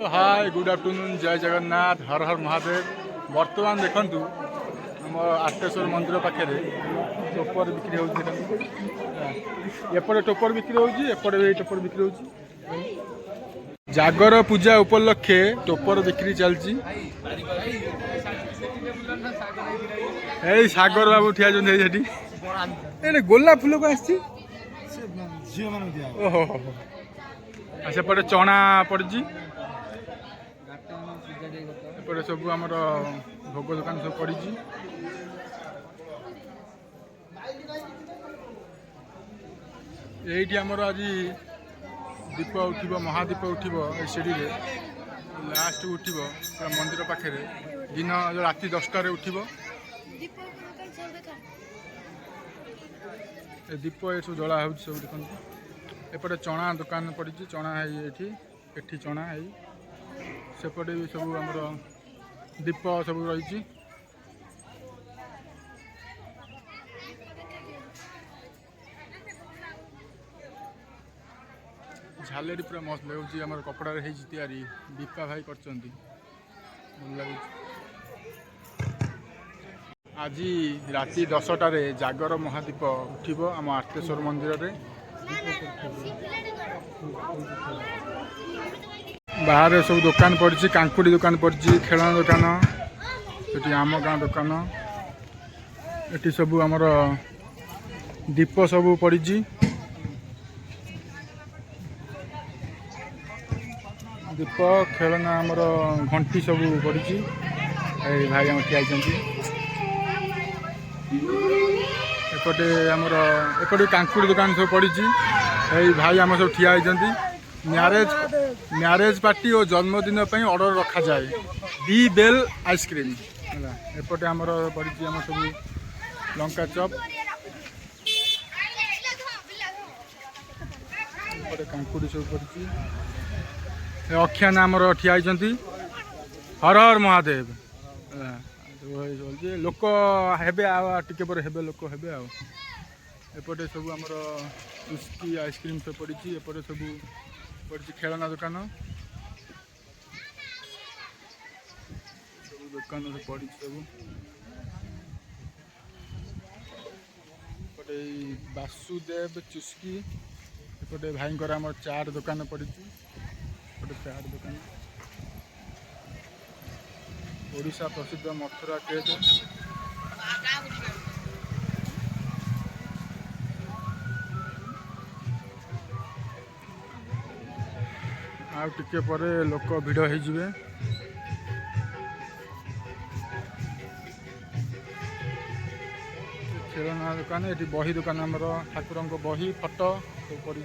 Hi good afternoon जय जगन्नाथ हर हर महादेव। बर्तमान देखु आम आटेश्वर मंदिर पाखे टोपर बिक्री होपटे टोपर बिक्री होपटे भी टोपर बिक्री हो जागर पूजा उपलक्षे टोपर बिक्री चलती। सागर बाबू ठिया गोलाप फूल को आसी सेपटे चना पड़ी एपटे सब आमर भोग दुकान सब पड़ी। यही आमर आज दीप उठब महादीप उठब सीढ़ी लास्ट उठब मंदिर पाखे दिन राति 10टार उठब दीप ये सब जला हो सब देखते। एपटे चना दुकान पड़ी चना है ये चना है सेपटे भी सब आमर दीप सब रही। झालेरी पूरा मस्त लगे आम कपड़ा तैयारी दीपा भाई कर आज राति 10टार जागर महादीप उठब आम आटेश्वर मंदिर रे। बाहर सब दुकान पड़ी कांकुड़ी दुकान पड़ी खेलना दुकान ये आम गाँ दुकान ये सब आमर दीप सब पड़ी दीप खेलना आमर घंटी सब पड़ी भाई आम ठिया एपटे आमर एपटे कांकुड़ी दुकान सब पड़ी भाई आम सब ठिया मैरेज पार्टी और जन्मदिन ऑर्डर रखा जाए दी बेल आइसक्रीम है। एपटे आमर पड़ी आम सब लंका चप एपटे कांकुड़ी सब पड़ी अख्यान आमर ठिया हर हर महादेव लोक हेबे टिके पर हेबे लोक हेबे एपटे सब आमर चुस्की आइसक्रीम सब पड़ी एपटे सब पड़ी खेलना दुकान सब दुकान सब पड़ी सब एपटे वासुदेव चुस्की एपटे भाई आम चाट दुकान पड़ी चाट दुकान ओडिशा प्रसिद्ध मथुरा केक आउ टिके परे लोक भिड़ हो खेलना दुकान ये बही दुकान आमर ठाकुर बही फटो सब पड़ी।